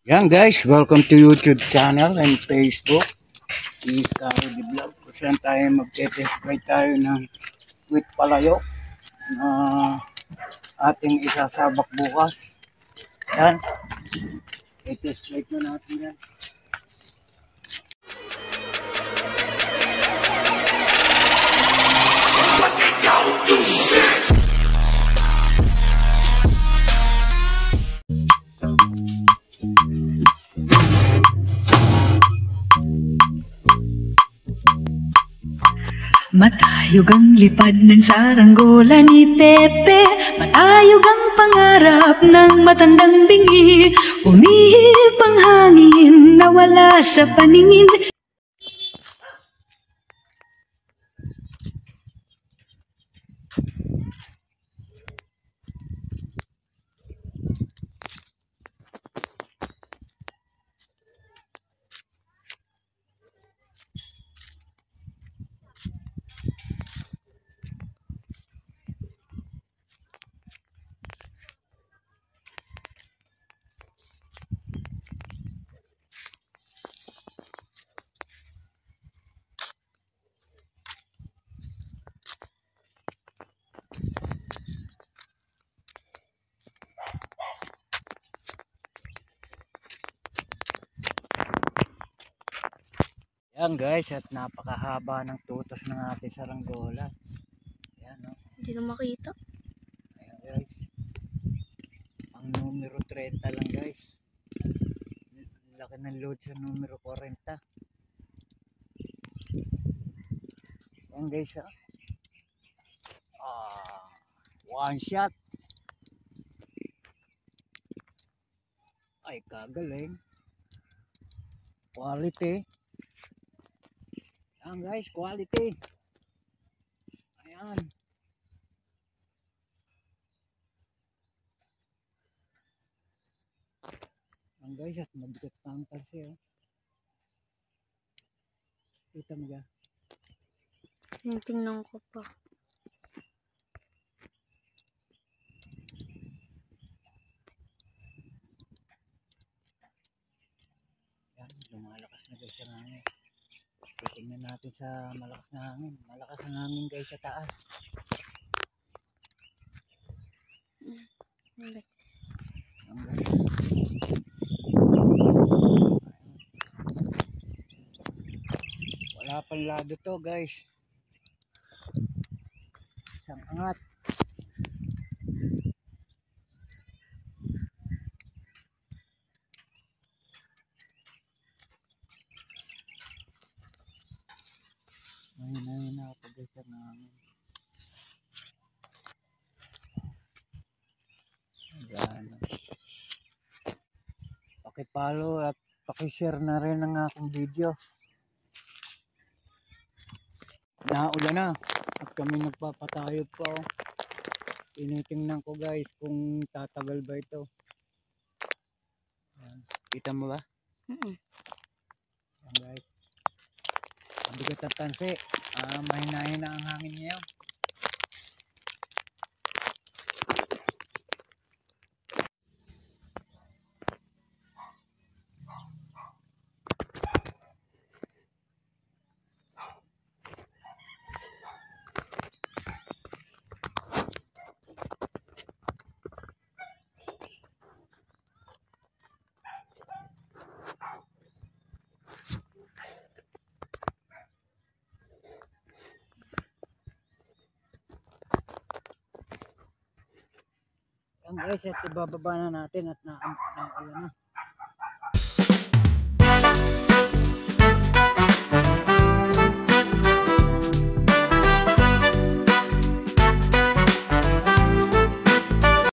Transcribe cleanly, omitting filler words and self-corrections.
Yan guys, welcome to YouTube channel and Facebook. Is Karo the Vlog. Kung saan tayo mag-test ride tayo ng wheat palayo na ating isasabak bukas. Yan, i-test ride na natin yan. Matayog ang lipad ng saranggola ni Pepe, matayog ang pangarap ng matandang bingi. Umihip ang hangin, nawala sa paningin. Yan guys, at napakahaba ng tutos ng ating saranggola. Yan no. Hindi na makita. Ayan guys. Ang numero 30 lang guys. Laki ng load sa numero 40. Yan guys ha. One shot. Ay kagaling. Quality. Yan guys, quality. Ayan. Yan guys, at mabigat pa ang kasi oh. Kita mo ga? Tingnan ko pa. Yan, lumalakas na guys ang hangin. Tingnan natin sa malakas na hangin. Malakas ang hangin guys sa taas. Yan guys. Wala pang lado to guys. Isang angat. Ayun na ako guys ang hangin. Ayan. Paki-follow at paki-share na rin ang aking video. Naulan na at kami nagpapatayog pa oh. Tinitingnan ko guys kung tatagal ba ito. Ayan. Kita mo ba? Ayan guys. Mabigat at tansi. Mahina-hina ang hangin niya. Yan guys, at ibababa na natin at naulan na.